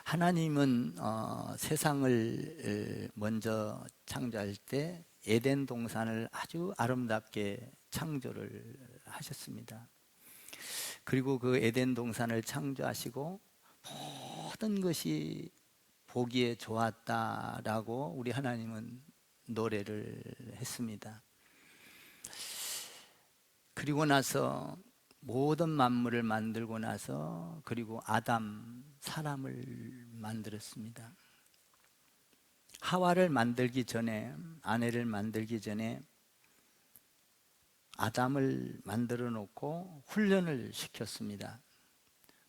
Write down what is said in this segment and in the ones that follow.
하나님은 세상을 먼저 창조할 때 에덴 동산을 아주 아름답게 창조를 하셨습니다. 그리고 그 에덴 동산을 창조하시고 모든 것이 보기에 좋았다라고 우리 하나님은 노래를 했습니다. 그리고 나서 모든 만물을 만들고 나서 그리고 사람을 만들었습니다. 하와를 만들기 전에, 아내를 만들기 전에 아담을 만들어 놓고 훈련을 시켰습니다.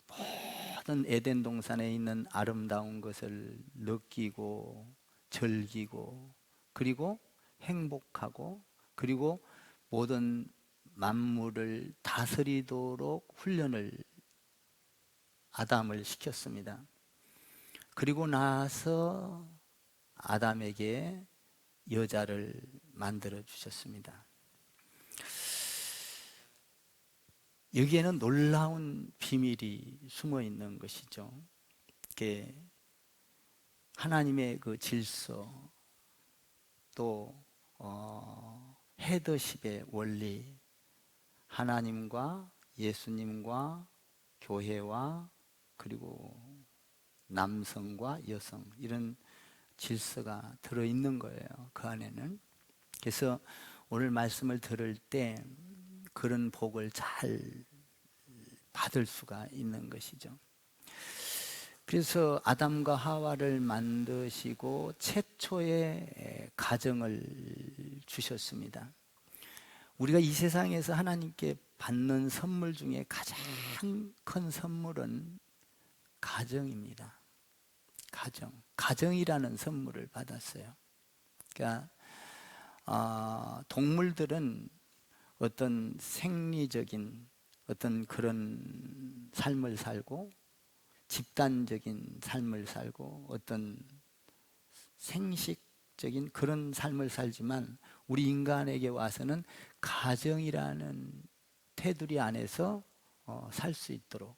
모든 에덴 동산에 있는 아름다운 것을 느끼고 즐기고 그리고 행복하고 그리고 모든 만물을 다스리도록 훈련을 아담을 시켰습니다. 그리고 나서 아담에게 여자를 만들어 주셨습니다. 여기에는 놀라운 비밀이 숨어 있는 것이죠. 하나님의 그 질서, 또 헤더십의 원리, 하나님과 예수님과 교회와 그리고 남성과 여성, 이런 질서가 들어있는 거예요, 그 안에는. 그래서 오늘 말씀을 들을 때 그런 복을 잘 받을 수가 있는 것이죠. 그래서 아담과 하와를 만드시고 최초의 가정을 주셨습니다. 우리가 이 세상에서 하나님께 받는 선물 중에 가장 큰 선물은 가정입니다. 가정이라는 선물을 받았어요. 그러니까 동물들은 어떤 생리적인 어떤 그런 삶을 살고 집단적인 삶을 살고 어떤 생식적인 그런 삶을 살지만 우리 인간에게 와서는 가정이라는 테두리 안에서 살 수 있도록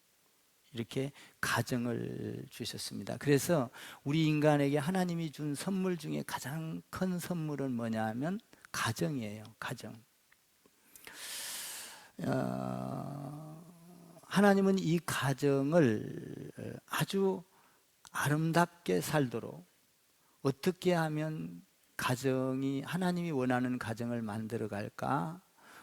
이렇게 가정을 주셨습니다. 그래서 우리 인간에게 하나님이 준 선물 중에 가장 큰 선물은 뭐냐 하면 가정이에요. 가정. 하나님은 이 가정을 아주 아름답게 살도록 어떻게 하면 가정이 하나님이 원하는 가정을 만들어 갈까?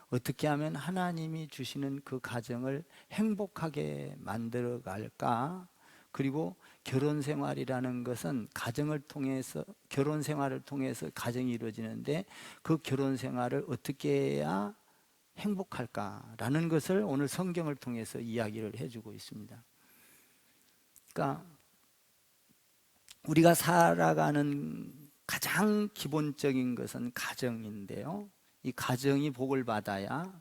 어떻게 하면 하나님이 주시는 그 가정을 행복하게 만들어 갈까? 그리고 결혼 생활이라는 것은 결혼 생활을 통해서 가정이 이루어지는데 그 결혼 생활을 어떻게 해야 행복할까라는 것을 오늘 성경을 통해서 이야기를 해주고 있습니다. 그러니까 우리가 살아가는 가장 기본적인 것은 가정인데요, 이 가정이 복을 받아야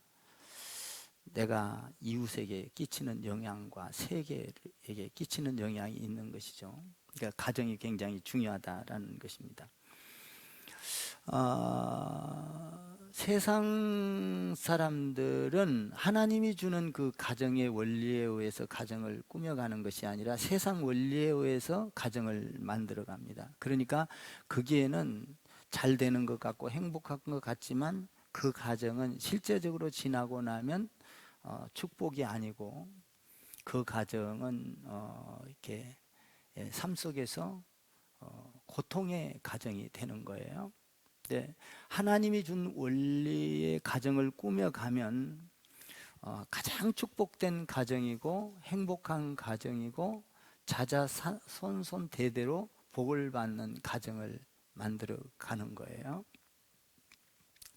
내가 이웃에게 끼치는 영향과 세계에게 끼치는 영향이 있는 것이죠. 그러니까 가정이 굉장히 중요하다라는 것입니다. 세상 사람들은 하나님이 주는 그 가정의 원리에 의해서 가정을 꾸며가는 것이 아니라 세상 원리에 의해서 가정을 만들어 갑니다. 그러니까 거기에는 잘 되는 것 같고 행복한 것 같지만 그 가정은 실제적으로 지나고 나면 축복이 아니고 그 가정은 이렇게 삶 속에서 고통의 가정이 되는 거예요. 네, 하나님이 준 원리의 가정을 꾸며가면 가장 축복된 가정이고 행복한 가정이고 자자손손 대대로 복을 받는 가정을 만들어 가는 거예요.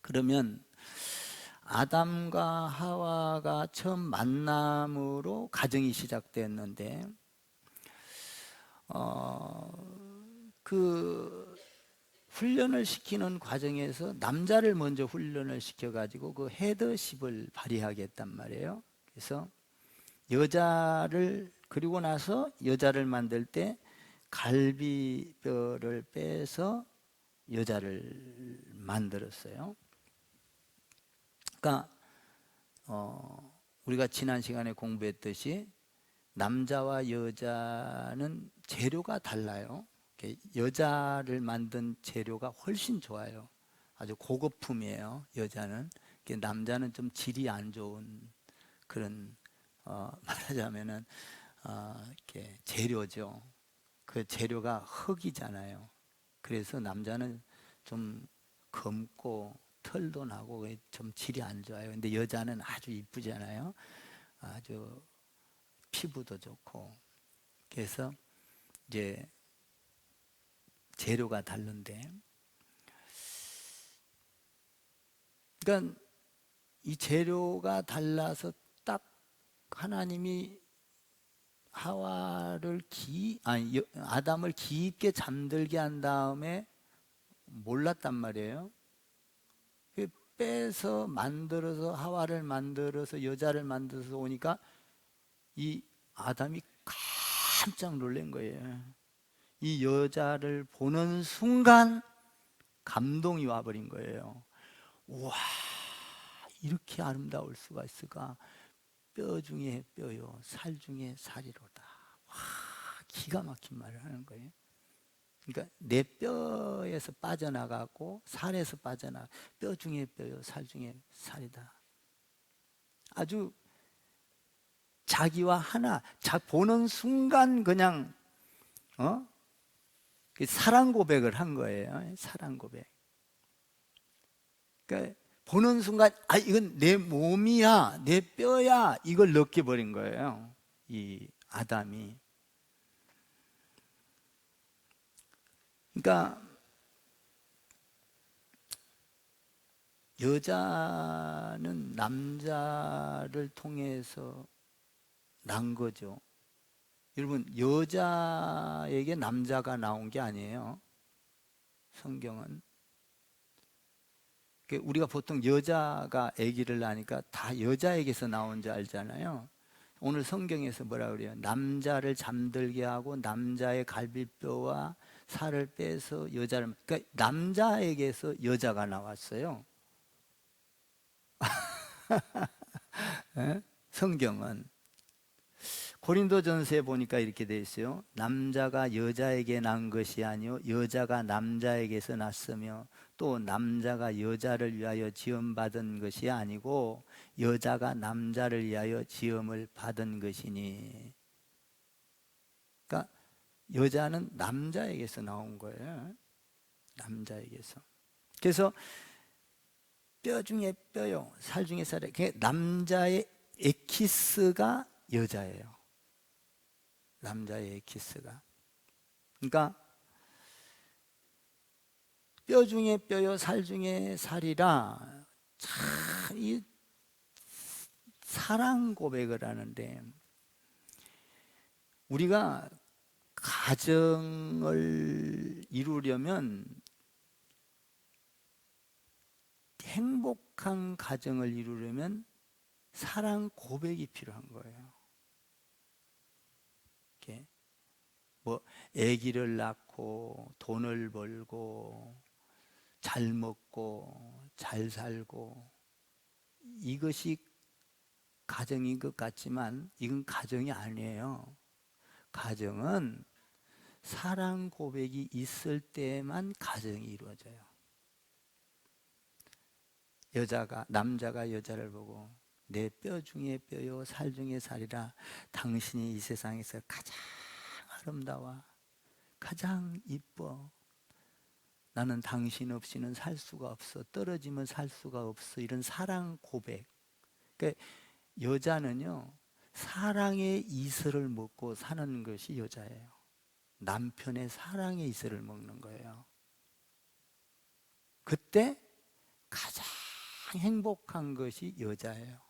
그러면 아담과 하와가 처음 만남으로 가정이 시작됐는데 그 훈련을 시키는 과정에서 남자를 먼저 훈련을 시켜가지고 그 헤더십을 발휘하게 했단 말이에요. 그래서 그리고 나서 여자를 만들 때 갈비뼈를 빼서 여자를 만들었어요. 그러니까 우리가 지난 시간에 공부했듯이 남자와 여자는 재료가 달라요. 여자를 만든 재료가 훨씬 좋아요. 아주 고급품이에요. 여자는. 남자는 좀 질이 안 좋은 그런 말하자면은 이렇게 재료죠. 그 재료가 흙이잖아요. 그래서 남자는 좀 검고 털도 나고 좀 질이 안 좋아요. 근데 여자는 아주 이쁘잖아요. 아주 피부도 좋고. 그래서 이제 재료가 다른데, 그러니까 이 재료가 달라서 딱 하나님이 아담을 깊게 잠들게 한 다음에 몰랐단 말이에요. 빼서 만들어서 하와를 만들어서 여자를 만들어서 오니까 이 아담이 깜짝 놀란 거예요. 이 여자를 보는 순간 감동이 와버린 거예요. 와, 이렇게 아름다울 수가 있을까? 뼈 중에 뼈요, 살 중에 살이로다. 와, 기가 막힌 말을 하는 거예요. 그러니까 내 뼈에서 빠져나가고 살에서 빠져나가, 뼈 중에 뼈요, 살 중에 살이다. 아주 자기와 하나, 보는 순간 그냥 사랑 고백을 한 거예요. 사랑 고백. 그러니까 보는 순간 이건 내 몸이야, 내 뼈야, 이걸 느껴버린 거예요. 이 아담이. 그러니까 여자는 남자를 통해서 난 거죠. 여러분, 여자에게 남자가 나온 게 아니에요. 성경은. 우리가 보통 여자가 아기를 낳으니까 다 여자에게서 나온 줄 알잖아요. 오늘 성경에서 뭐라 그래요? 남자를 잠들게 하고 남자의 갈비뼈와 살을 빼서 여자를, 그러니까 남자에게서 여자가 나왔어요. 성경은. 고린도전서에 보니까 이렇게 되어 있어요. 남자가 여자에게 난 것이 아니요 여자가 남자에게서 났으며 또 남자가 여자를 위하여 지음받은 것이 아니고 여자가 남자를 위하여 지음을 받은 것이니. 그러니까 여자는 남자에게서 나온 거예요. 남자에게서. 그래서 뼈 중에 뼈요, 살 중에 살이에요. 남자의 에키스가 여자예요. 남자의 에키스가. 그러니까 뼈 중에 뼈요, 살 중에 살이라. 참, 이 사랑 고백을 하는데, 우리가 가정을 이루려면, 행복한 가정을 이루려면 사랑 고백이 필요한 거예요. 이렇게 뭐 아기를 낳고 돈을 벌고 잘 먹고 잘 살고, 이것이 가정인 것 같지만 이건 가정이 아니에요. 가정은 사랑 고백이 있을 때만 가정이 이루어져요. 남자가 여자를 보고 내 뼈 중에 뼈요, 살 중에 살이라. 당신이 이 세상에서 가장 아름다워, 가장 이뻐. 나는 당신 없이는 살 수가 없어. 떨어지면 살 수가 없어. 이런 사랑 고백. 그러니까 여자는요, 사랑의 이슬을 먹고 사는 것이 여자예요. 남편의 사랑의 이슬을 먹는 거예요. 그때 가장 행복한 것이 여자예요.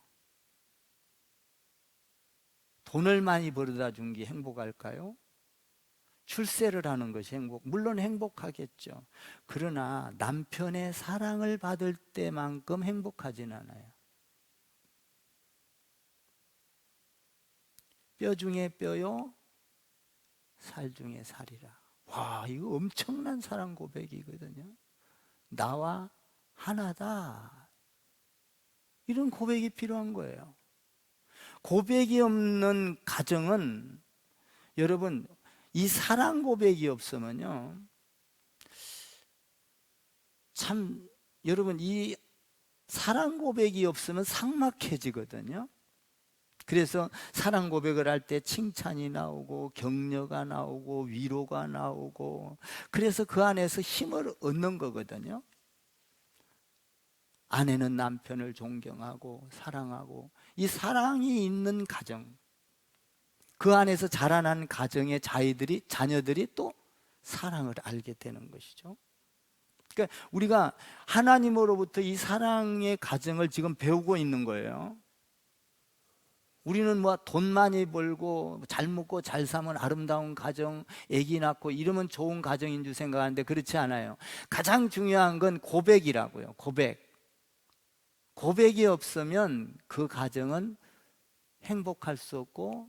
돈을 많이 벌어다 준 게 행복할까요? 출세를 하는 것이 물론 행복하겠죠. 그러나 남편의 사랑을 받을 때만큼 행복하진 않아요. 뼈 중에 뼈요, 살 중에 살이라. 와, 이거 엄청난 사랑 고백이거든요. 나와 하나다. 이런 고백이 필요한 거예요. 고백이 없는 가정은, 여러분, 이 사랑 고백이 없으면요, 참 여러분, 이 사랑 고백이 없으면 삭막해지거든요. 그래서 사랑 고백을 할 때 칭찬이 나오고 격려가 나오고 위로가 나오고, 그래서 그 안에서 힘을 얻는 거거든요. 아내는 남편을 존경하고 사랑하고, 이 사랑이 있는 가정, 그 안에서 자라난 가정의 자녀들이 또 사랑을 알게 되는 것이죠. 그러니까 우리가 하나님으로부터 이 사랑의 가정을 지금 배우고 있는 거예요. 우리는 뭐 돈 많이 벌고 잘 먹고 잘 사면 아름다운 가정, 아기 낳고 이러면 좋은 가정인 줄 생각하는데 그렇지 않아요. 가장 중요한 건 고백이라고요. 고백이 없으면 그 가정은 행복할 수 없고,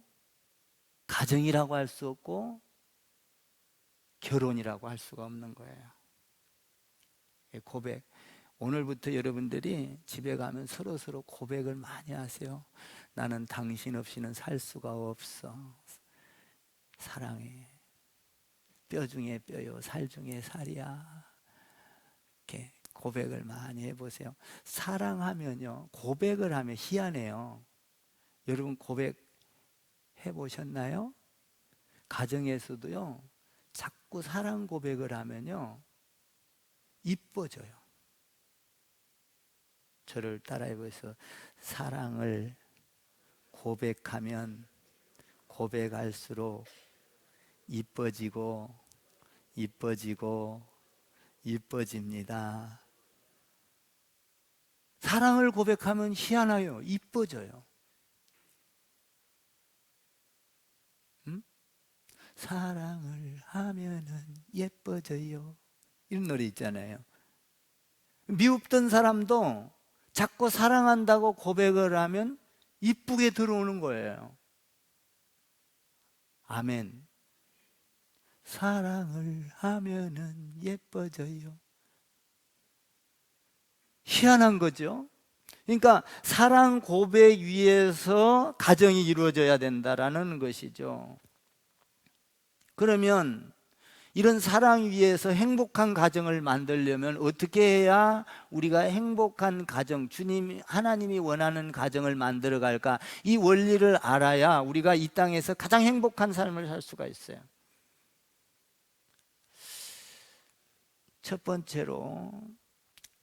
가정이라고 할 수 없고, 결혼이라고 할 수가 없는 거예요. 고백. 오늘부터 여러분들이 집에 가면 서로 고백을 많이 하세요. 나는 당신 없이는 살 수가 없어. 사랑해. 뼈 중에 뼈요, 살 중에 살이야. 이렇게 고백을 많이 해보세요. 사랑하면요, 고백을 하면 희한해요. 여러분 고백 해보셨나요? 가정에서도요, 자꾸 사랑 고백을 하면요, 이뻐져요. 저를 따라해보세요. 사랑을 고백하면 고백할수록 이뻐지고 이뻐지고 이뻐집니다. 사랑을 고백하면 희한해요. 이뻐져요. 사랑을 하면은 예뻐져요. 이런 노래 있잖아요. 미웠던 사람도 자꾸 사랑한다고 고백을 하면 이쁘게 들어오는 거예요. 아멘. 사랑을 하면은 예뻐져요. 희한한 거죠. 그러니까 사랑 고백 위에서 가정이 이루어져야 된다라는 것이죠. 그러면 이런 사랑 위에서 행복한 가정을 만들려면 어떻게 해야 우리가 행복한 가정, 하나님이 원하는 가정을 만들어 갈까? 이 원리를 알아야 우리가 이 땅에서 가장 행복한 삶을 살 수가 있어요. 첫 번째로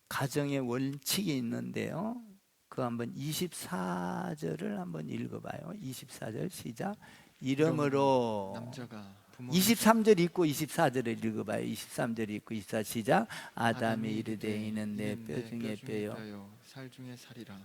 가정의 원칙이 있는데요, 그 한번 24절을 한번 읽어봐요. 24절 시작. 이러므로 남자가 23절 읽고 24절을 읽어봐요. 23절 읽고 24절 시작. 아담이 이르되 이는 내 뼈 중에 뼈요, 살 중에 살이라.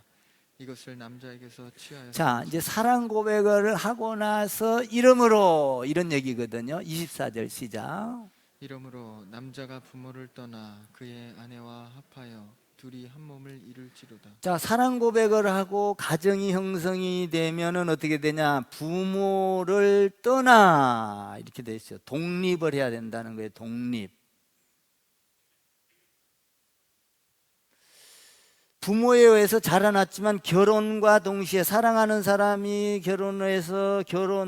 이것을 남자에게서 취하여. 자, 이제 사랑 고백을 하고 나서 이러므로 이런 얘기거든요. 24절 시작. 이러므로 남자가 부모를 떠나 그의 아내와 합하여 둘이 한 몸을 이룰지로다. 자, 사랑 고백을 하고 가정이 형성이 되면은 어떻게 되냐? 부모를 떠나 이렇게 돼 있어요. 독립을 해야 된다는 거예요. 독립. 부모에 의해서 자라났지만 결혼과 동시에 사랑하는 사람이 결혼해서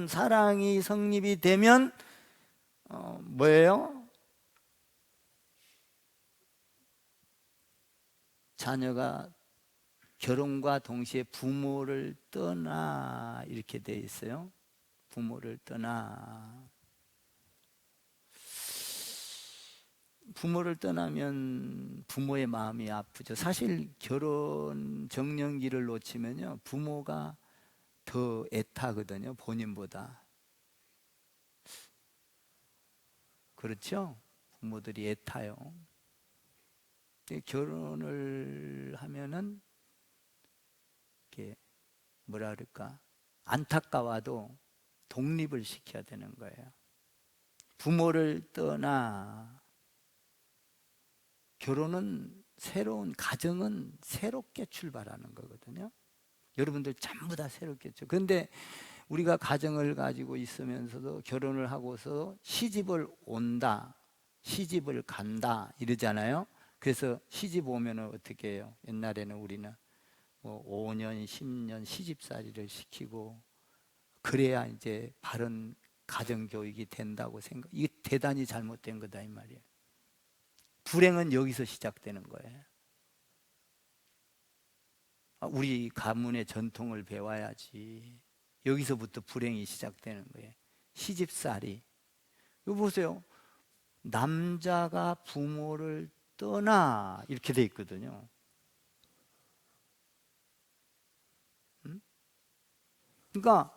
사랑이 성립이 되면 뭐예요? 자녀가 결혼과 동시에 부모를 떠나 이렇게 돼 있어요. 부모를 떠나. 부모를 떠나면 부모의 마음이 아프죠. 사실 결혼 정년기를 놓치면요, 부모가 더 애타거든요, 본인보다. 그렇죠? 부모들이 애타요. 결혼을 하면은 이렇게 뭐라 그럴까, 안타까워도 독립을 시켜야 되는 거예요. 부모를 떠나. 결혼은 가정은 새롭게 출발하는 거거든요. 여러분들 전부 다 새롭겠죠. 그런데 우리가 가정을 가지고 있으면서도 결혼을 하고서 시집을 온다, 시집을 간다 이러잖아요. 그래서 시집 오면 어떻게 해요? 옛날에는 우리는 뭐 5년, 10년 시집살이를 시키고, 그래야 이제 바른 가정교육이 된다고 생각. 이게 대단히 잘못된 거다 이 말이에요. 불행은 여기서 시작되는 거예요. 우리 가문의 전통을 배워야지. 여기서부터 불행이 시작되는 거예요. 시집살이. 이거 보세요. 남자가 부모를 떠나 이렇게 돼 있거든요. 그러니까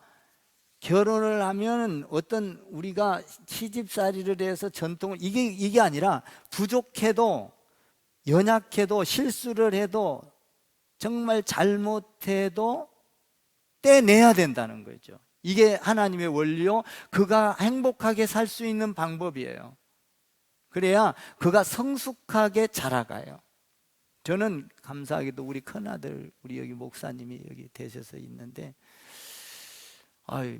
결혼을 하면 어떤 우리가 시집살이를 해서 전통을 이게 아니라 부족해도 연약해도 실수를 해도 정말 잘못해도 떼내야 된다는 거죠. 이게 하나님의 원리요. 그가 행복하게 살 수 있는 방법이에요. 그래야 그가 성숙하게 자라가요. 저는 감사하게도 우리 큰아들, 우리 여기 목사님이 여기 되셔서 있는데, 아유,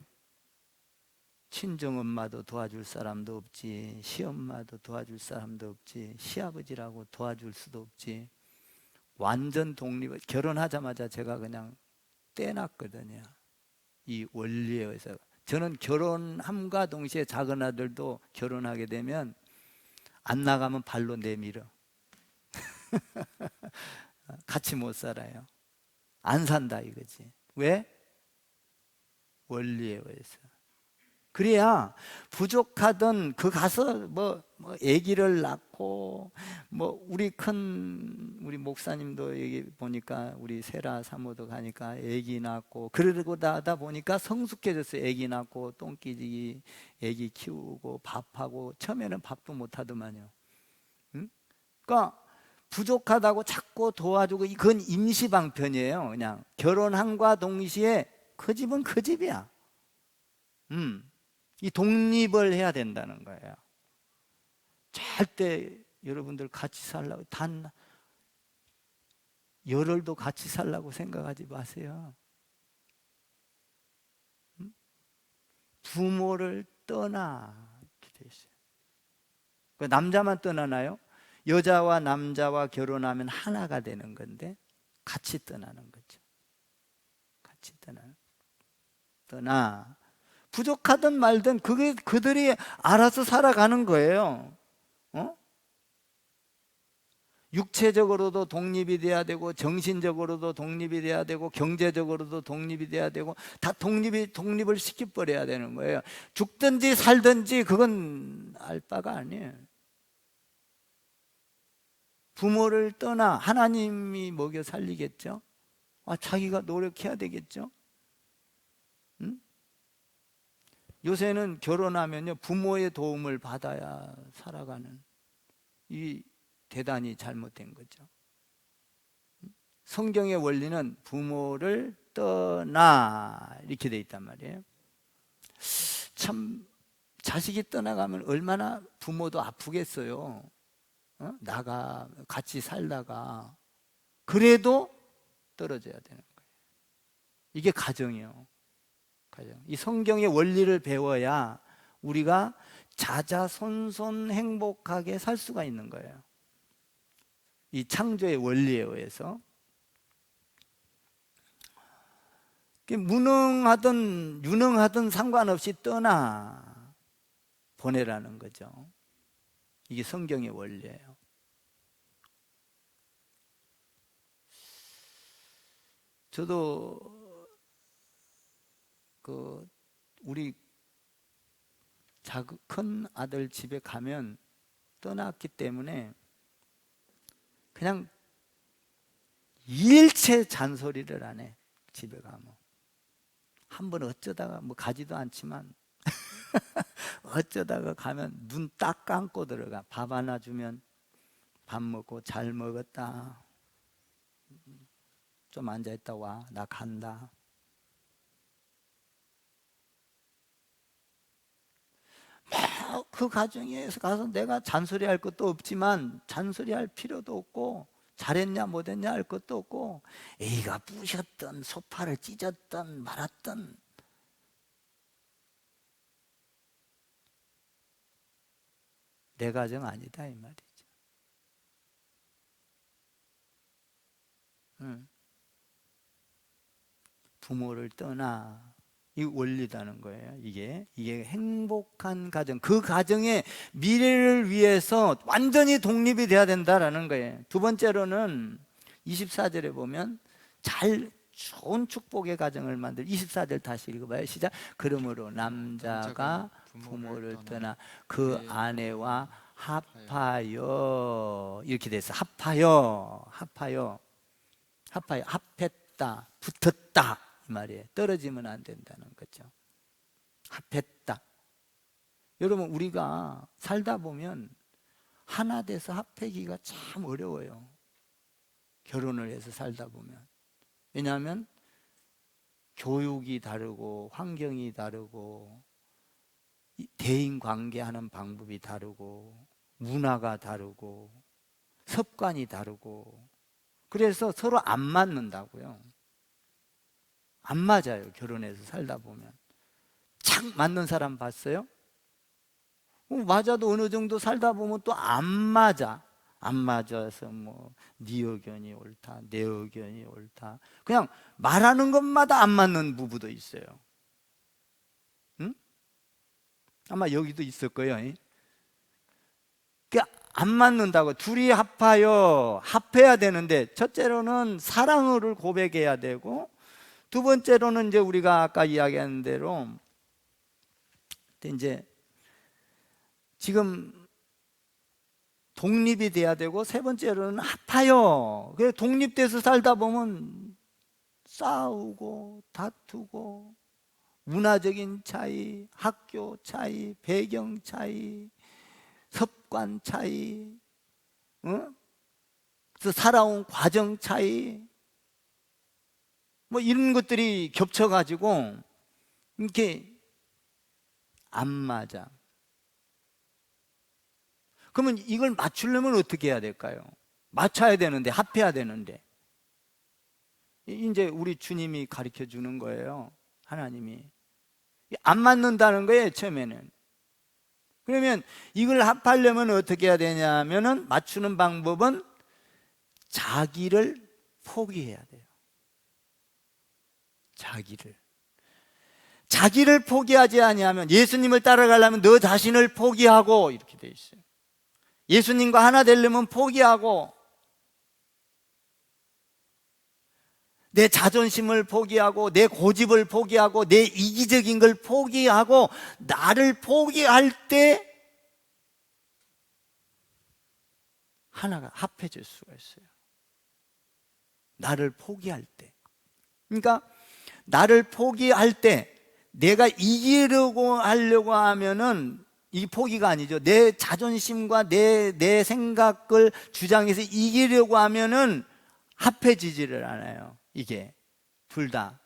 친정엄마도 도와줄 사람도 없지, 시엄마도 도와줄 사람도 없지, 시아버지라고 도와줄 수도 없지. 완전 독립, 결혼하자마자 제가 그냥 떼놨거든요. 이 원리에 의해서. 저는 결혼함과 동시에 작은 아들도 결혼하게 되면 안 나가면 발로 내밀어. 같이 못 살아요. 안 산다 이거지. 왜? 원리에 의해서. 그래야 부족하던 그 가서 뭐 아기를 낳고 우리 목사님도 여기 보니까 우리 세라 사모도 가니까 아기 낳고 그러고 나다 보니까 성숙해졌어요. 아기 낳고 똥기지기 아기 키우고 밥하고 처음에는 밥도 못 하더만요. 응? 그러니까 부족하다고 자꾸 도와주고 그건 임시방편이에요. 그냥 결혼함과 동시에 그 집은 그 집이야. 이 독립을 해야 된다는 거예요. 절대 여러분들 같이 살라고 단 열흘도 같이 살라고 생각하지 마세요. 부모를 떠나 이렇게 돼 있어요. 남자만 떠나나요? 여자와 남자와 결혼하면 하나가 되는 건데 같이 떠나는 거죠. 같이 떠나 부족하든 말든 그게 그들이 알아서 살아가는 거예요. 육체적으로도 독립이 돼야 되고 정신적으로도 독립이 돼야 되고 경제적으로도 독립이 돼야 되고 다 독립을 시켜버려야 되는 거예요. 죽든지 살든지 그건 알 바가 아니에요. 부모를 떠나 하나님이 먹여 살리겠죠. 자기가 노력해야 되겠죠. 응? 요새는 결혼하면요 부모의 도움을 받아야 살아가는, 이 대단히 잘못된 거죠. 성경의 원리는 부모를 떠나 이렇게 돼 있단 말이에요. 참 자식이 떠나가면 얼마나 부모도 아프겠어요. 나가 같이 살다가 그래도 떨어져야 되는 거예요. 이게 가정이에요. 이 성경의 원리를 배워야 우리가 자자손손 행복하게 살 수가 있는 거예요. 이 창조의 원리에 의해서. 무능하든 유능하든 상관없이 떠나 보내라는 거죠. 이게 성경의 원리예요. 저도 우리 큰 아들 집에 가면 떠났기 때문에 그냥 일체 잔소리를 안 해. 집에 가면 한번 어쩌다가 가지도 않지만 어쩌다가 가면 눈 딱 감고 들어가. 밥 하나 주면 밥 먹고 잘 먹었다, 좀 앉아있다 와, 나 간다. 그 가정에서 가서 내가 잔소리할 것도 없지만 잔소리할 필요도 없고 잘했냐 못했냐 할 것도 없고 애가 부셨던 소파를 찢었던 말았던 내 가정 아니다 이 말이죠. 부모를 떠나 이 원리다는 거예요. 이게 행복한 가정, 그 가정의 미래를 위해서 완전히 독립이 돼야 된다라는 거예요. 두 번째로는 24절에 보면 좋은 축복의 가정을 만들. 24절 다시 읽어봐요. 시작. 그러므로 남자가 부모를 떠나 그 아내와 합하여, 이렇게 돼서 합했다, 붙었다 이 말이에요. 떨어지면 안 된다는 거죠. 합했다. 여러분, 우리가 살다 보면 하나 돼서 합하기가 참 어려워요. 결혼을 해서 살다 보면. 왜냐하면 교육이 다르고 환경이 다르고 대인 관계하는 방법이 다르고 문화가 다르고 습관이 다르고, 그래서 서로 안 맞는다고요. 안 맞아요. 결혼해서 살다 보면 착 맞는 사람 봤어요? 맞아도 어느 정도 살다 보면 또 안 맞아. 안 맞아서 네 의견이 옳다, 내 의견이 옳다, 그냥 말하는 것마다 안 맞는 부부도 있어요. 응? 아마 여기도 있을 거예요. 안 맞는다고. 둘이 합해야 되는데, 첫째로는 사랑을 고백해야 되고, 두 번째로는 이제 우리가 아까 이야기한 대로 이제 지금 독립이 돼야 되고, 세 번째로는 합하여. 그래, 독립돼서 살다 보면 싸우고 다투고, 문화적인 차이, 학교 차이, 배경 차이, 습관 차이, 그 살아온 과정 차이, 이런 것들이 겹쳐가지고 이렇게 안 맞아. 그러면 이걸 맞추려면 어떻게 해야 될까요? 맞춰야 되는데, 합해야 되는데. 이제 우리 주님이 가르쳐 주는 거예요. 하나님이. 안 맞는다는 거예요, 처음에는. 그러면 이걸 합하려면 어떻게 해야 되냐면은, 맞추는 방법은 자기를 포기해야 돼요. 자기를 포기하지 아니하면, 예수님을 따라가려면 너 자신을 포기하고, 이렇게 돼 있어요. 예수님과 하나 되려면 포기하고, 내 자존심을 포기하고, 내 고집을 포기하고, 내 이기적인 걸 포기하고, 나를 포기할 때 하나가 합해질 수가 있어요. 나를 포기할 때. 그러니까 나를 포기할 때, 내가 이기려고 하려고 하면은 이 포기가 아니죠. 내 자존심과 내 생각을 주장해서 이기려고 하면은 합해지지를 않아요. 이게 둘 다.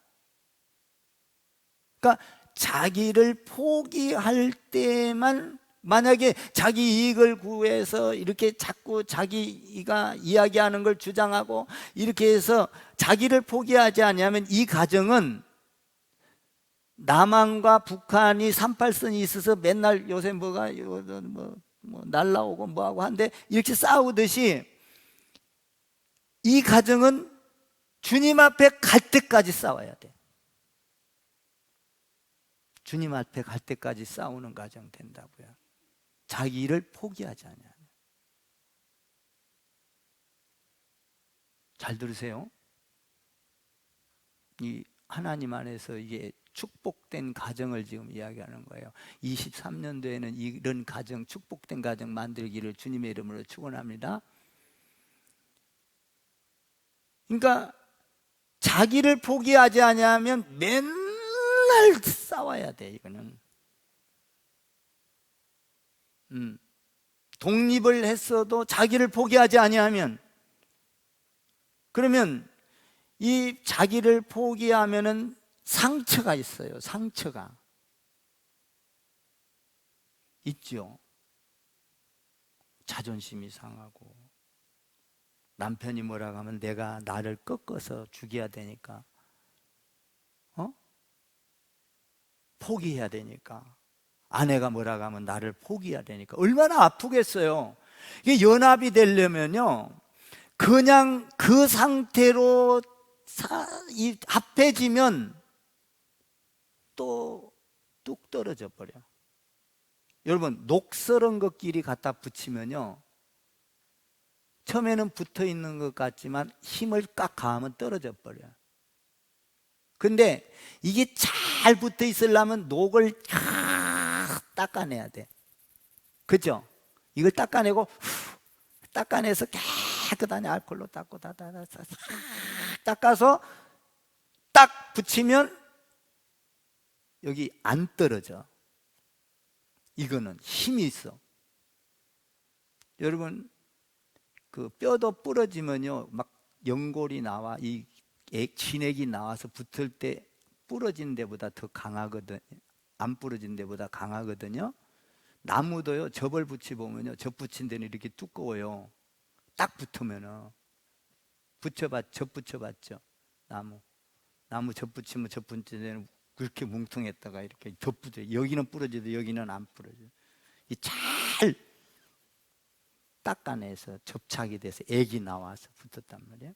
그러니까 자기를 포기할 때만, 만약에 자기 이익을 구해서 이렇게 자꾸 자기가 이야기하는 걸 주장하고 이렇게 해서 자기를 포기하지 않으면, 이 가정은 남한과 북한이 38선이 있어서 맨날 요새 날라오고 뭐하고 한데, 이렇게 싸우듯이 이 가정은 주님 앞에 갈 때까지 싸워야 돼. 주님 앞에 갈 때까지 싸우는 가정 된다고요. 자기 일을 포기하지 않아요. 잘 들으세요. 이 하나님 안에서 이게 축복된 가정을 지금 이야기하는 거예요. 23년도에는 이런 가정, 축복된 가정 만들기를 주님의 이름으로 축원합니다. 그러니까 자기를 포기하지 않으면 맨날 싸워야 돼. 이거는 독립을 했어도 자기를 포기하지 아니하면, 그러면 이 자기를 포기하면은 상처가 있어요. 상처가 있죠. 자존심이 상하고, 남편이 뭐라고 하면 내가 나를 꺾어서 죽여야 되니까, 포기해야 되니까, 아내가 뭐라고 하면 나를 포기해야 되니까 얼마나 아프겠어요. 이게 연합이 되려면요, 그냥 그 상태로 합해지면 또 뚝 떨어져 버려. 여러분, 녹슬은 것끼리 갖다 붙이면요, 처음에는 붙어 있는 것 같지만 힘을 꽉 가하면 떨어져 버려. 근데 이게 잘 붙어 있으려면 녹을 닦아내야 돼. 그죠? 이걸 닦아내고 닦아내서 깨끗하게 알콜로 닦고 닦아서 딱 붙이면 여기 안 떨어져. 이거는 힘이 있어. 여러분, 그 뼈도 부러지면요, 막 연골이 나와, 이 진액이 나와서 붙을 때 부러진 데보다 더 강하거든. 안 부러진 데보다 강하거든요. 나무도요, 접을 붙이 보면요, 접 붙인 데는 이렇게 두꺼워요. 딱 붙으면은. 접 붙여봤죠. 나무 접 붙이면 접 붙인 데는 그렇게 뭉퉁했다가 이렇게 덧붙여. 여기는 부러져도 여기는 안 부러져. 잘 닦아내서 접착이 돼서 액이 나와서 붙었단 말이에요.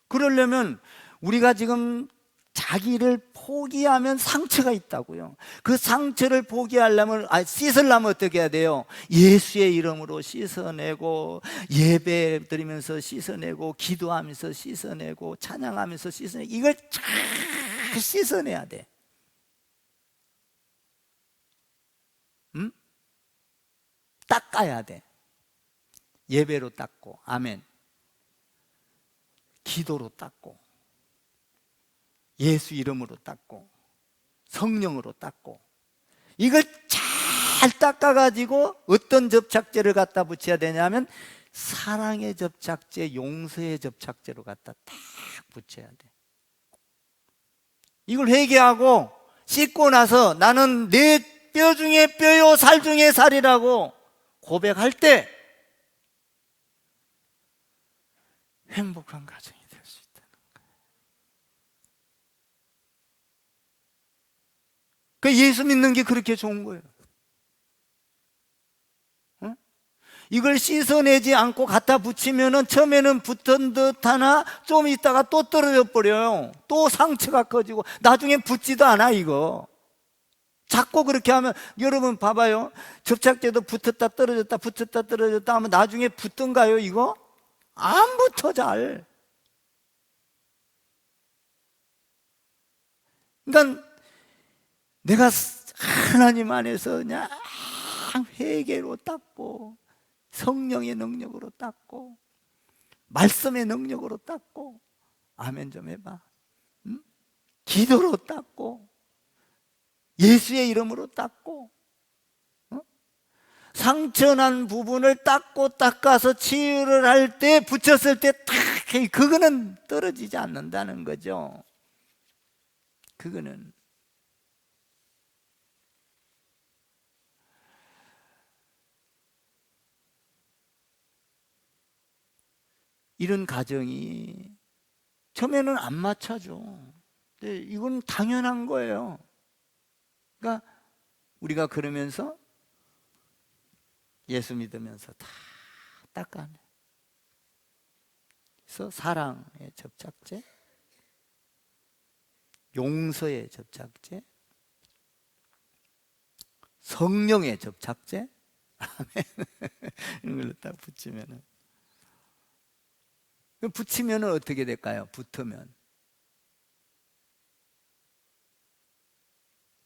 그러려면 우리가 지금 자기를 포기하면 상처가 있다고요. 그 상처를 포기하려면, 씻으려면 어떻게 해야 돼요? 예수의 이름으로 씻어내고, 예배 드리면서 씻어내고, 기도하면서 씻어내고, 찬양하면서 씻어내고, 이걸 잘 씻어내야 돼. 응? 닦아야 돼. 예배로 닦고, 아멘. 기도로 닦고, 예수 이름으로 닦고, 성령으로 닦고, 이걸 잘 닦아가지고 어떤 접착제를 갖다 붙여야 되냐면 사랑의 접착제, 용서의 접착제로 갖다 딱 붙여야 돼. 이걸 회개하고 씻고 나서 나는 내 뼈 중에 뼈요 살 중에 살이라고 고백할 때 행복한 가정이 될 수 있다는 거예요. 그 예수 믿는 게 그렇게 좋은 거예요. 어? 이걸 씻어내지 않고 갖다 붙이면은 처음에는 붙은 듯 하나 좀 있다가 또 떨어져 버려요. 또 상처가 커지고 나중에 붙지도 않아. 이거 자꾸 그렇게 하면, 여러분 봐봐요, 접착제도 붙었다 떨어졌다 붙었다 떨어졌다 하면 나중에 붙던가요? 이거 안 붙어 잘. 그러니까 내가 하나님 안에서 그냥 회개로 닦고, 성령의 능력으로 닦고, 말씀의 능력으로 닦고, 아멘 좀 해봐. 응? 기도로 닦고, 예수의 이름으로 닦고, 상처난 부분을 닦아서 치유를 할 때, 붙였을 때 탁, 그거는 떨어지지 않는다는 거죠. 그거는. 이런 가정이 처음에는 안 맞춰져. 근데 이건 당연한 거예요. 그러니까 우리가 그러면서 예수 믿으면서 다 닦아내. 그래서 사랑의 접착제, 용서의 접착제, 성령의 접착제, 이런 걸로 딱 붙이면은, 붙이면은 어떻게 될까요? 붙으면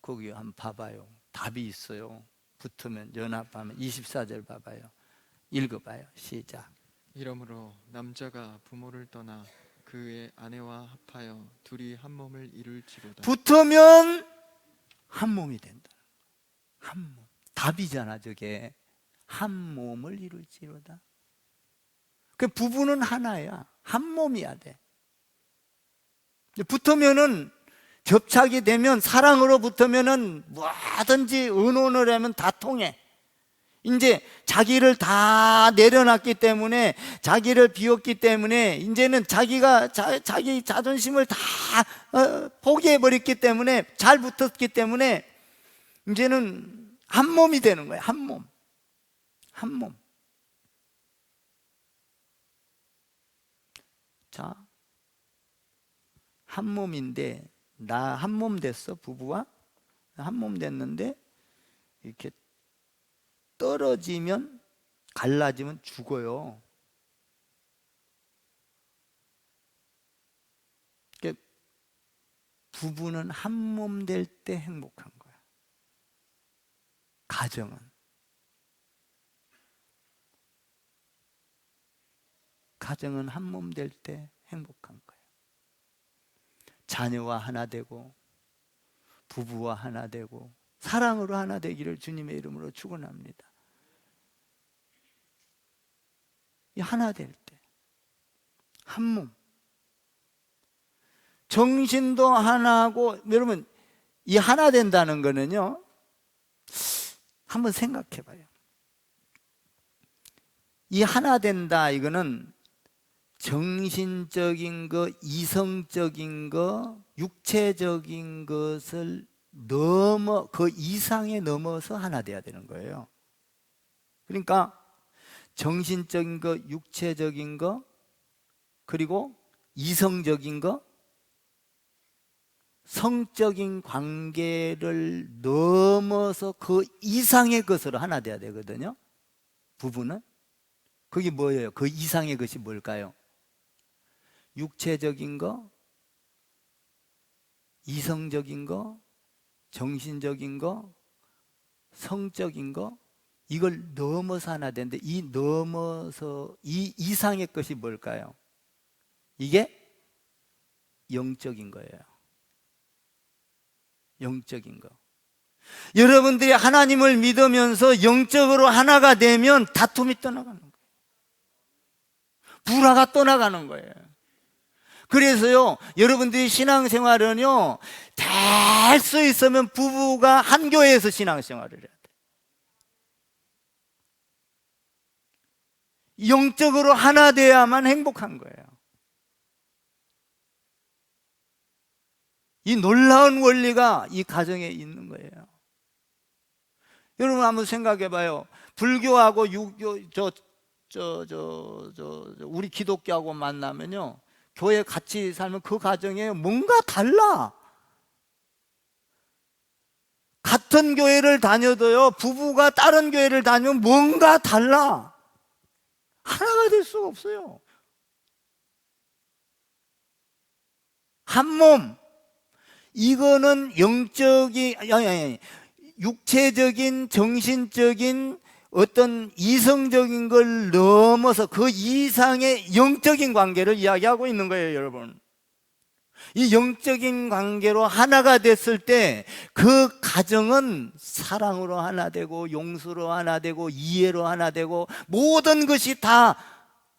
거기 한번 봐봐요. 답이 있어요. 붙으면, 연합하면. 24절 봐봐요. 읽어봐요. 시작. 이러므로 남자가 부모를 떠나 그의 아내와 합하여 둘이 한 몸을 이룰지로다. 붙으면 한 몸이 된다. 한 몸. 답이잖아 저게. 한 몸을 이룰지로다. 그 부부는 하나야. 한 몸이야 돼. 붙으면은, 접착이 되면, 사랑으로 붙으면은 뭐든지 의논을 하면 다 통해. 이제 자기를 다 내려놨기 때문에, 자기를 비웠기 때문에, 이제는 자기 자존심을 다 포기해버렸기 때문에, 잘 붙었기 때문에 이제는 한 몸이 되는 거예요. 한 몸. 한 몸. 자, 한 몸인데 나 한 몸 됐어. 부부와 한 몸 됐는데 이렇게 떨어지면, 갈라지면 죽어요. 그러니까 부부는 한 몸 될 때 행복한 거야. 가정은 한 몸 될 때 행복한 거예요. 자녀와 하나 되고 부부와 하나 되고 사랑으로 하나 되기를 주님의 이름으로 축원합니다. 이 하나 될 때, 한 몸. 정신도 하나고, 여러분 이 하나 된다는 거는요, 한번 생각해 봐요. 이 하나 된다, 이거는 정신적인 거, 이성적인 거, 육체적인 것을 넘어, 그 이상에 넘어서 하나 돼야 되는 거예요. 그러니까 정신적인 거, 육체적인 거, 그리고 이성적인 거, 성적인 관계를 넘어서 그 이상의 것으로 하나 돼야 되거든요. 부부는. 그게 뭐예요? 그 이상의 것이 뭘까요? 육체적인 거, 이성적인 거, 정신적인 거, 성적인 거, 이걸 넘어서 하나 되는데, 이 넘어서 이 이상의 것이 뭘까요? 이게 영적인 거예요. 영적인 거. 여러분들이 하나님을 믿으면서 영적으로 하나가 되면 다툼이 떠나가는 거예요. 불화가 떠나가는 거예요. 그래서요, 여러분들이 신앙생활은요, 될 수 있으면 부부가 한 교회에서 신앙생활을 해야 돼요. 영적으로 하나 돼야만 행복한 거예요. 이 놀라운 원리가 이 가정에 있는 거예요. 여러분 한번 생각해 봐요. 불교하고 유교, 우리 기독교하고 만나면요, 교회 같이 살면 그 가정에 뭔가 달라. 같은 교회를 다녀도요, 부부가 다른 교회를 다니면 뭔가 달라. 하나가 될 수가 없어요. 한 몸. 이거는 영적인, 육체적인, 정신적인 어떤 이성적인 걸 넘어서 그 이상의 영적인 관계를 이야기하고 있는 거예요, 여러분. 이 영적인 관계로 하나가 됐을 때 그 가정은 사랑으로 하나 되고, 용서로 하나 되고, 이해로 하나 되고, 모든 것이 다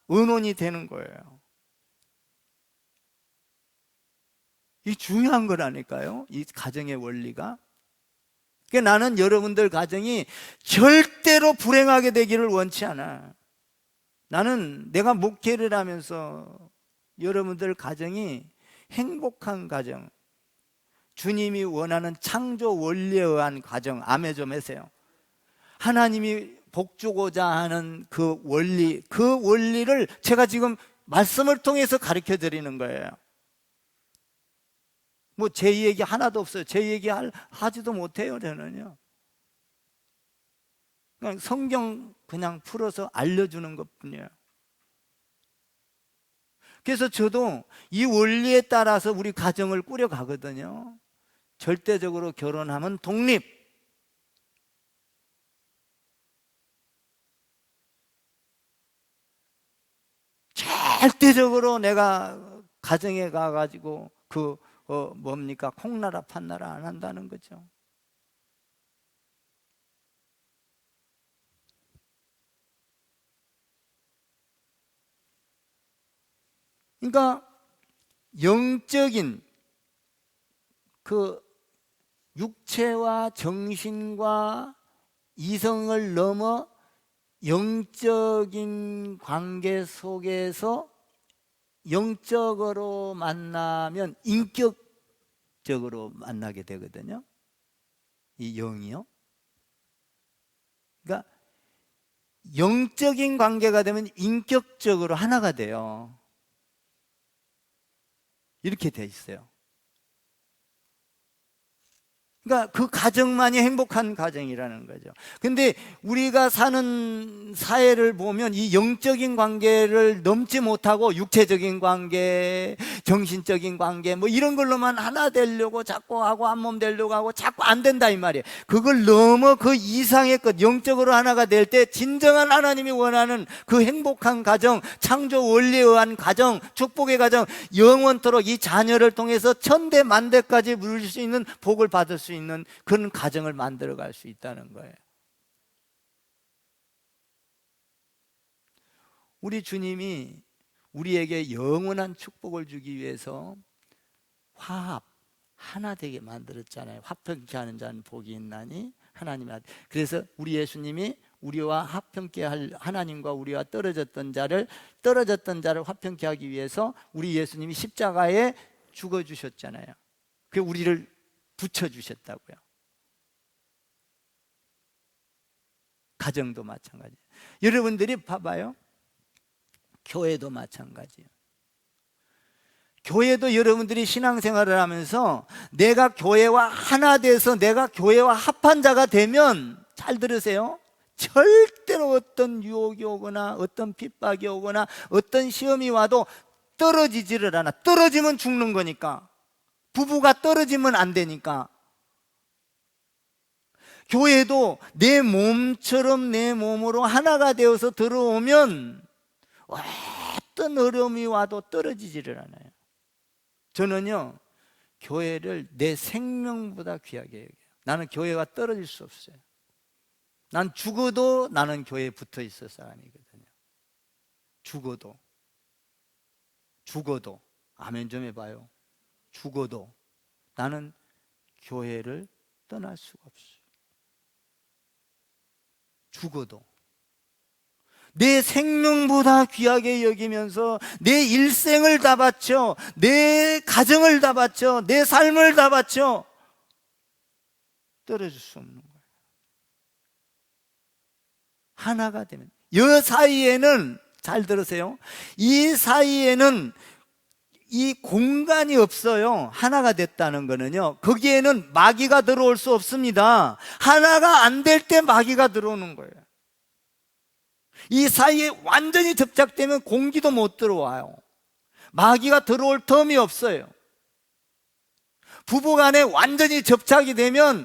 의논이 되는 거예요. 이 중요한 거라니까요, 이 가정의 원리가. 그러니까 나는 여러분들 가정이 절대로 불행하게 되기를 원치 않아. 나는 내가 목회를 하면서 여러분들 가정이 행복한 가정, 주님이 원하는 창조 원리에 의한 가정, 아멘 좀 하세요. 하나님이 복 주고자 하는 그 원리, 그 원리를 제가 지금 말씀을 통해서 가르쳐 드리는 거예요. 뭐 제 얘기 하나도 없어요. 제 얘기 하지도 못해요, 저는요. 그냥 성경 그냥 풀어서 알려주는 것 뿐이에요. 그래서 저도 이 원리에 따라서 우리 가정을 꾸려가거든요. 절대적으로 결혼하면 독립. 절대적으로 내가 가정에 가가지고 뭡니까? 콩나라 판나라 안 한다는 거죠. 그러니까 영적인 그 육체와 정신과 이성을 넘어 영적인 관계 속에서 영적으로 만나면 인격적으로 만나게 되거든요. 이 영이요. 그러니까 영적인 관계가 되면 인격적으로 하나가 돼요. 이렇게 돼 있어요. 그러니까 그 가정만이 행복한 가정이라는 거죠. 근데 우리가 사는 사회를 보면 이 영적인 관계를 넘지 못하고 육체적인 관계, 정신적인 관계 뭐 이런 걸로만 하나 되려고 자꾸 하고 한 몸 되려고 하고 자꾸 안 된다 이 말이에요. 그걸 넘어 그 이상의 것, 영적으로 하나가 될 때 진정한 하나님이 원하는 그 행복한 가정, 창조 원리에 의한 가정, 축복의 가정, 영원토록 이 자녀를 통해서 천대 만대까지 누릴 수 있는 복을 받을 수 있는 그런 가정을 만들어 갈 수 있다는 거예요. 우리 주님이 우리에게 영원한 축복을 주기 위해서 화합, 하나 되게 만들었잖아요. 화평케 하는 자는 복이 있나니 하나님의 아들. 그래서 우리 예수님이 우리와 화평케 할, 하나님과 우리와 떨어졌던 자를 화평케 하기 위해서 우리 예수님이 십자가에 죽어주셨잖아요. 그 우리를 붙여주셨다고요. 가정도 마찬가지. 여러분들이 봐봐요. 교회도 마찬가지예요. 교회도 여러분들이 신앙생활을 하면서 내가 교회와 하나 돼서 내가 교회와 합한 자가 되면, 잘 들으세요, 절대로 어떤 유혹이 오거나 어떤 핍박이 오거나 어떤 시험이 와도 떨어지지를 않아. 떨어지면 죽는 거니까. 부부가 떨어지면 안 되니까. 교회도 내 몸처럼 내 몸으로 하나가 되어서 들어오면 어떤 어려움이 와도 떨어지지를 않아요. 저는요, 교회를 내 생명보다 귀하게 여겨요. 나는 교회와 떨어질 수 없어요. 난 죽어도 나는 교회에 붙어 있을 사람이거든요. 죽어도 아멘 좀 해봐요. 죽어도 나는 교회를 떠날 수가 없어요. 죽어도 내 생명보다 귀하게 여기면서 내 일생을 다 바쳐, 내 가정을 다 바쳐, 내 삶을 다 바쳐 떨어질 수 없는 거예요. 하나가 되면, 이 사이에는, 잘 들으세요, 이 사이에는 이 공간이 없어요. 하나가 됐다는 거는요, 거기에는 마귀가 들어올 수 없습니다. 하나가 안 될 때 마귀가 들어오는 거예요. 이 사이에 완전히 접착되면 공기도 못 들어와요. 마귀가 들어올 텀이 없어요. 부부간에 완전히 접착이 되면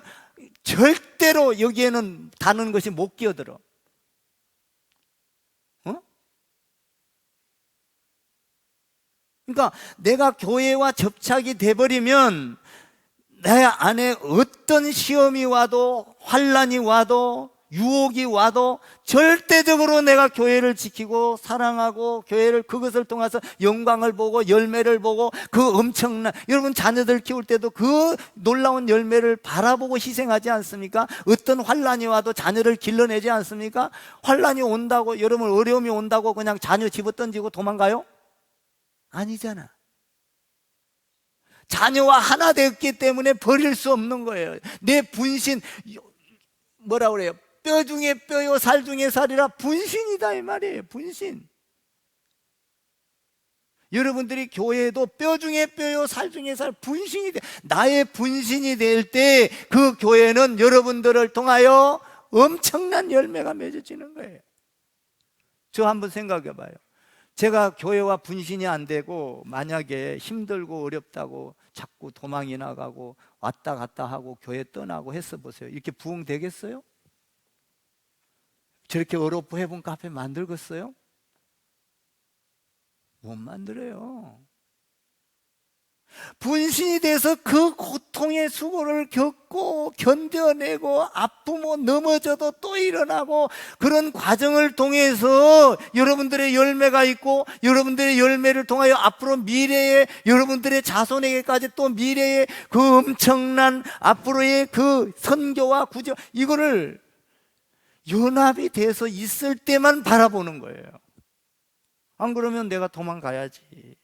절대로 여기에는 다른 것이 못 끼어들어. 그러니까 내가 교회와 접착이 돼버리면 내 안에 어떤 시험이 와도, 환난이 와도, 유혹이 와도 절대적으로 내가 교회를 지키고 사랑하고 교회를, 그것을 통해서 영광을 보고 열매를 보고, 그 엄청난, 여러분 자녀들 키울 때도 그 놀라운 열매를 바라보고 희생하지 않습니까? 어떤 환난이 와도 자녀를 길러내지 않습니까? 환난이 온다고, 여러분 어려움이 온다고 그냥 자녀 집어던지고 도망가요? 아니잖아. 자녀와 하나 됐기 때문에 버릴 수 없는 거예요. 내 분신, 뭐라 그래요? 뼈 중에 뼈요 살 중에 살이라 분신이다 이 말이에요. 분신. 여러분들이 교회도 뼈 중에 뼈요 살 중에 살, 분신이 돼. 나의 분신이 될 때 그 교회는 여러분들을 통하여 엄청난 열매가 맺어지는 거예요. 저 한번 생각해 봐요. 제가 교회와 분신이 안 되고 만약에 힘들고 어렵다고 자꾸 도망이 나가고 왔다 갔다 하고 교회 떠나고 했어 보세요. 이렇게 부흥 되겠어요? 저렇게 어렵고 해본 카페 만들겠어요? 못 만들어요. 분신이 돼서 그 고통의 수고를 겪고 견뎌내고 아프고 넘어져도 또 일어나고, 그런 과정을 통해서 여러분들의 열매가 있고, 여러분들의 열매를 통하여 앞으로 미래에 여러분들의 자손에게까지 또 미래의 그 엄청난 앞으로의 그 선교와 구조, 이거를 연합이 돼서 있을 때만 바라보는 거예요. 안 그러면 내가 도망가야지.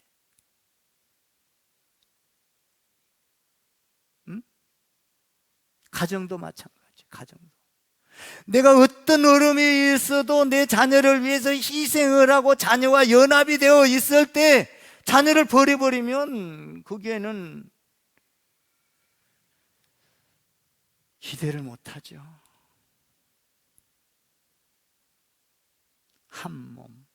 가정도 마찬가지. 가정도 내가 어떤 어려움이 있어도 내 자녀를 위해서 희생을 하고 자녀와 연합이 되어 있을 때 자녀를 버려버리면 거기에는 기대를 못하죠. 한 몸,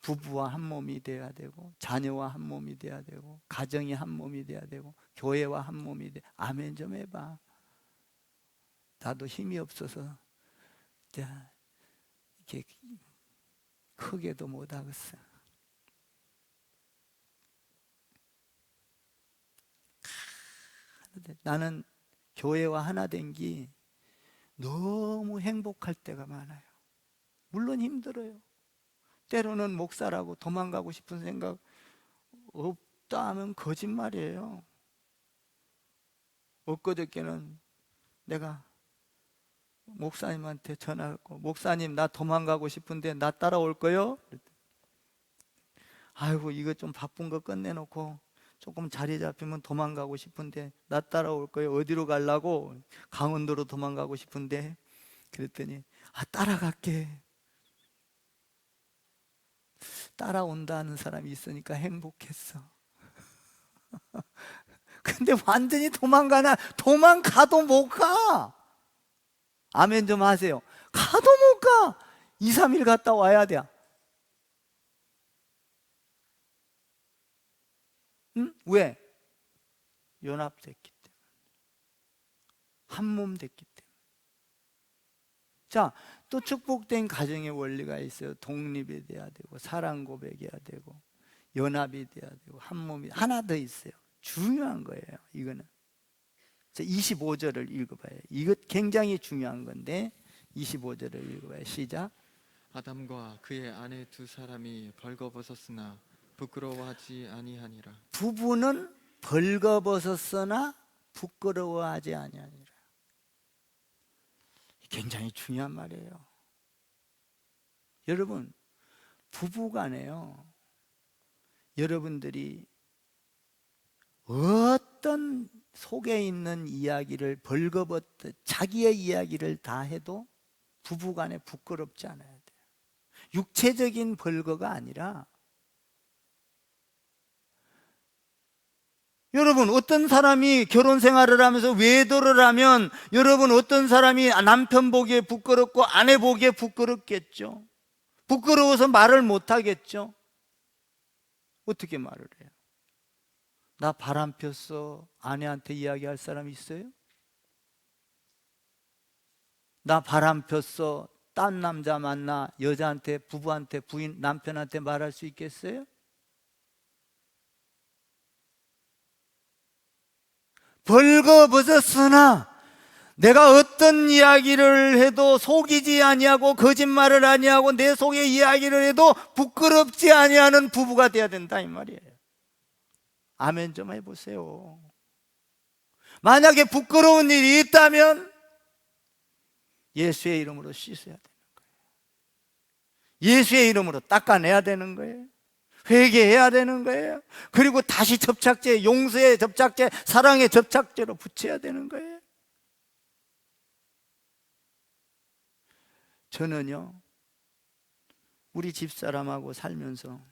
부부와 한 몸이 돼야 되고, 자녀와 한 몸이 돼야 되고, 가정이 한 몸이 돼야 되고, 교회와 한 몸이 돼. 아멘 좀 해봐. 나도 힘이 없어서 이렇게 크게도 못하겠어. 나는 교회와 하나 된 게 너무 행복할 때가 많아요. 물론 힘들어요. 때로는 목사라고 도망가고 싶은 생각 없다 하면 거짓말이에요. 엊그저께는 내가 목사님한테 전화했고, 목사님 나 도망가고 싶은데 나 따라올 거요? 아이고 이거 좀 바쁜 거 끝내놓고 조금 자리 잡히면 도망가고 싶은데 나 따라올 거예요? 어디로 가려고? 강원도로 도망가고 싶은데. 그랬더니 따라갈게. 따라온다는 사람이 있으니까 행복했어. 근데 완전히 도망가도 못 가. 아멘 좀 하세요. 가도 못 가. 2, 3일 갔다 와야 돼. 응? 왜? 연합됐기 때문에. 한 몸 됐기 때문에. 자, 또 축복된 가정의 원리가 있어요. 독립이 돼야 되고, 사랑 고백해야 되고, 연합이 돼야 되고, 한 몸이. 하나 더 있어요. 중요한 거예요, 이거는. 25절을 읽어봐요. 이것 굉장히 중요한 건데, 25절을 읽어봐요. 시작. 아담과 그의 아내 두 사람이 벌거벗었으나 부끄러워하지 아니하니라. 부부는 벌거벗었으나 부끄러워하지 아니하니라. 굉장히 중요한 말이에요. 여러분, 부부간에요, 여러분들이 어떤 속에 있는 이야기를 벌거벗듯 자기의 이야기를 다 해도 부부간에 부끄럽지 않아야 돼요. 육체적인 벌거가 아니라, 여러분 어떤 사람이 결혼 생활을 하면서 외도를 하면 여러분 어떤 사람이 남편 보기에 부끄럽고 아내 보기에 부끄럽겠죠. 부끄러워서 말을 못 하겠죠. 어떻게 말을 해요? 나 바람 폈어. 아내한테 이야기할 사람 있어요? 나 바람 폈어. 딴 남자 만나. 여자한테, 부부한테, 부인, 남편한테 말할 수 있겠어요? 벌거벗었으나 내가 어떤 이야기를 해도 속이지 아니하고 거짓말을 아니하고 내 속의 이야기를 해도 부끄럽지 아니하는 부부가 돼야 된다 이 말이에요. 아멘 좀 해보세요. 만약에 부끄러운 일이 있다면 예수의 이름으로 씻어야 되는 거예요. 예수의 이름으로 닦아내야 되는 거예요. 회개해야 되는 거예요. 그리고 다시 접착제, 용서의 접착제, 사랑의 접착제로 붙여야 되는 거예요. 저는요, 우리 집사람하고 살면서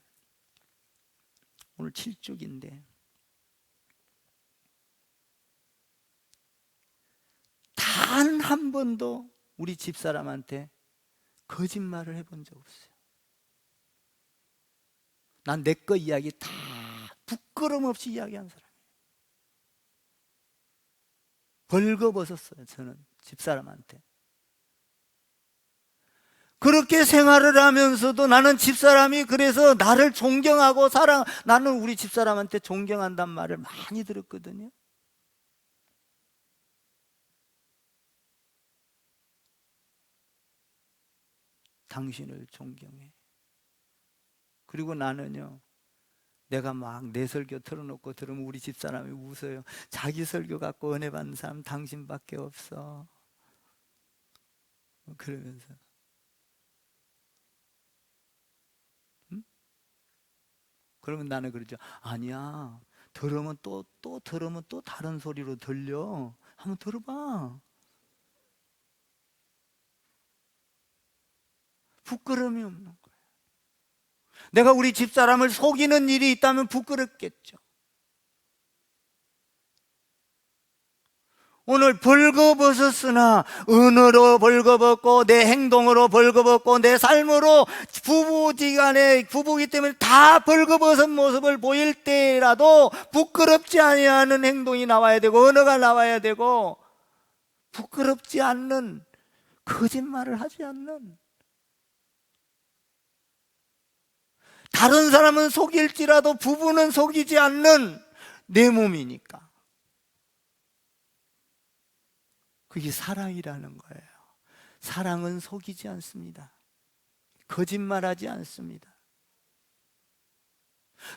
오늘 7주기인데 단 한 번도 우리 집사람한테 거짓말을 해본 적 없어요. 난 내 거 이야기 다 부끄럼 없이 이야기한 사람이에요. 벌거벗었어요, 저는 집사람한테. 그렇게 생활을 하면서도 나는 집사람이 그래서 나를 존경하고 나는 우리 집사람한테 존경한단 말을 많이 들었거든요. 당신을 존경해. 그리고 나는요, 내가 막 내 설교 틀어놓고 들으면 우리 집사람이 웃어요. 자기 설교 갖고 은혜 받는 사람 당신밖에 없어. 그러면서. 응? 그러면 나는 그러죠. 아니야. 들으면 또 들으면 또 다른 소리로 들려. 한번 들어봐. 부끄러움이 없는 거예요. 내가 우리 집사람을 속이는 일이 있다면 부끄럽겠죠. 오늘 벌거벗었으나 은으로 벌거벗고 내 행동으로 벌거벗고 내 삶으로 부부지간에 부부이기 때문에 다 벌거벗은 모습을 보일 때라도 부끄럽지 아니하는 행동이 나와야 되고 언어가 나와야 되고 부끄럽지 않는 거짓말을 하지 않는 다른 사람은 속일지라도 부부는 속이지 않는 내 몸이니까 그게 사랑이라는 거예요. 사랑은 속이지 않습니다. 거짓말하지 않습니다.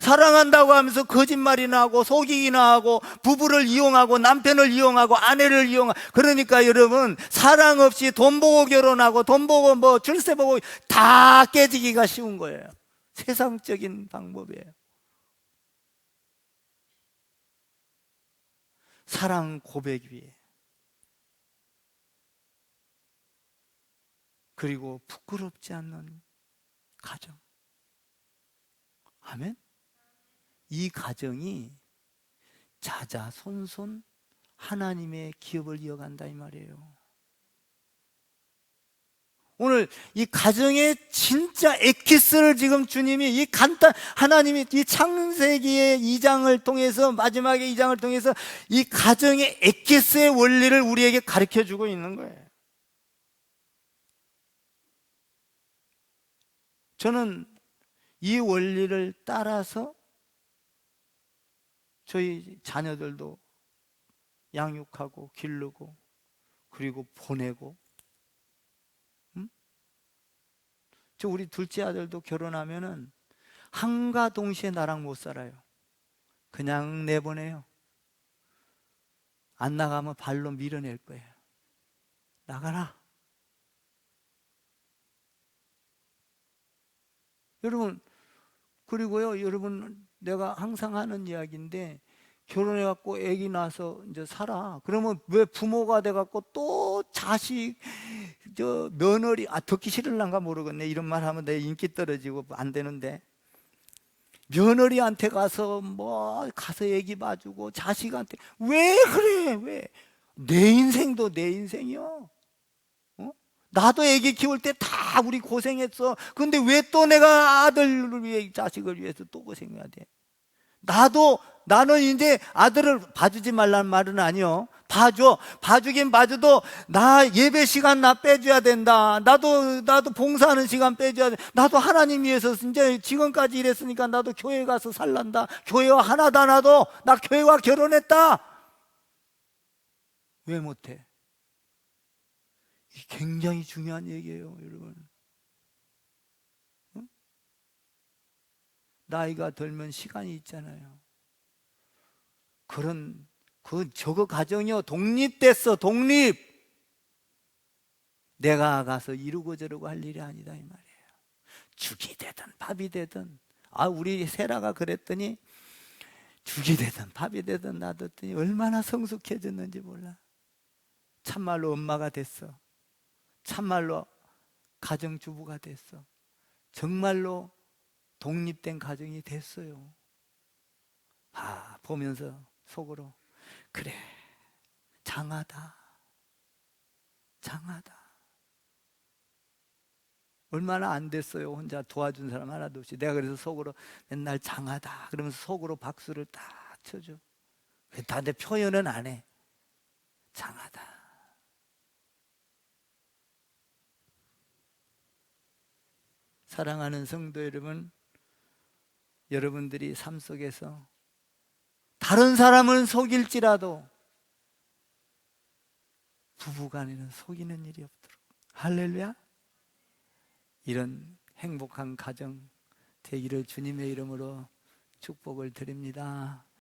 사랑한다고 하면서 거짓말이나 하고 속이기나 하고 부부를 이용하고 남편을 이용하고 아내를 이용하고 그러니까 여러분 사랑 없이 돈 보고 결혼하고 돈 보고 뭐 출세 보고 다 깨지기가 쉬운 거예요. 세상적인 방법이에요. 사랑 고백 위에 그리고 부끄럽지 않는 가정. 아멘. 이 가정이 자자손손 하나님의 기업을 이어간다 이 말이에요. 오늘 이 가정의 진짜 엑기스를 지금 주님이 이 하나님이 이 창세기의 2장을 통해서 마지막에 2장을 통해서 이 가정의 엑기스의 원리를 우리에게 가르쳐 주고 있는 거예요. 저는 이 원리를 따라서 저희 자녀들도 양육하고 기르고 그리고 보내고 저 우리 둘째 아들도 결혼하면은 한가 동시에 나랑 못 살아요. 그냥 내보내요. 안 나가면 발로 밀어낼 거예요. 나가라. 여러분 그리고요 여러분 내가 항상 하는 이야기인데 결혼해갖고 애기 낳아서 이제 살아. 그러면 왜 부모가 돼갖고 또 자식 저 며느리 듣기 싫을란가 모르겠네. 이런 말 하면 내 인기 떨어지고 안 되는데 며느리한테 가서 뭐 가서 애기 봐주고 자식한테 왜 그래 왜 내 인생도 내 인생이요. 나도 애기 키울 때 다 우리 고생했어. 근데 왜 또 내가 아들을 위해 자식을 위해서 또 고생해야 돼? 나는 이제 아들을 봐주지 말라는 말은 아니요. 봐주긴 봐줘도 나 예배 시간 나 빼줘야 된다. 나도 봉사하는 시간 빼줘야 돼. 나도 하나님 위해서 이제 지금까지 일했으니까 나도 교회 가서 살란다. 교회와 하나다. 나도 나 교회와 결혼했다. 왜 못해? 굉장히 중요한 얘기예요, 여러분. 응? 나이가 들면 시간이 있잖아요. 저거 가정이요. 독립됐어, 독립. 내가 가서 이루고 저루고 할 일이 아니다, 이 말이에요. 죽이 되든 밥이 되든. 우리 세라가 그랬더니 죽이 되든 밥이 되든 놔뒀더니 얼마나 성숙해졌는지 몰라. 참말로 엄마가 됐어. 참말로 가정주부가 됐어. 정말로 독립된 가정이 됐어요. 보면서 속으로 그래 장하다. 얼마나 안 됐어요. 혼자 도와준 사람 하나도 없이. 내가 그래서 속으로 맨날 장하다 그러면서 속으로 박수를 딱 쳐줘. 다들 표현은 안 해. 장하다. 사랑하는 성도 여러분, 여러분들이 삶 속에서 다른 사람은 속일지라도 부부간에는 속이는 일이 없도록 할렐루야. 이런 행복한 가정 되기를 주님의 이름으로 축복을 드립니다.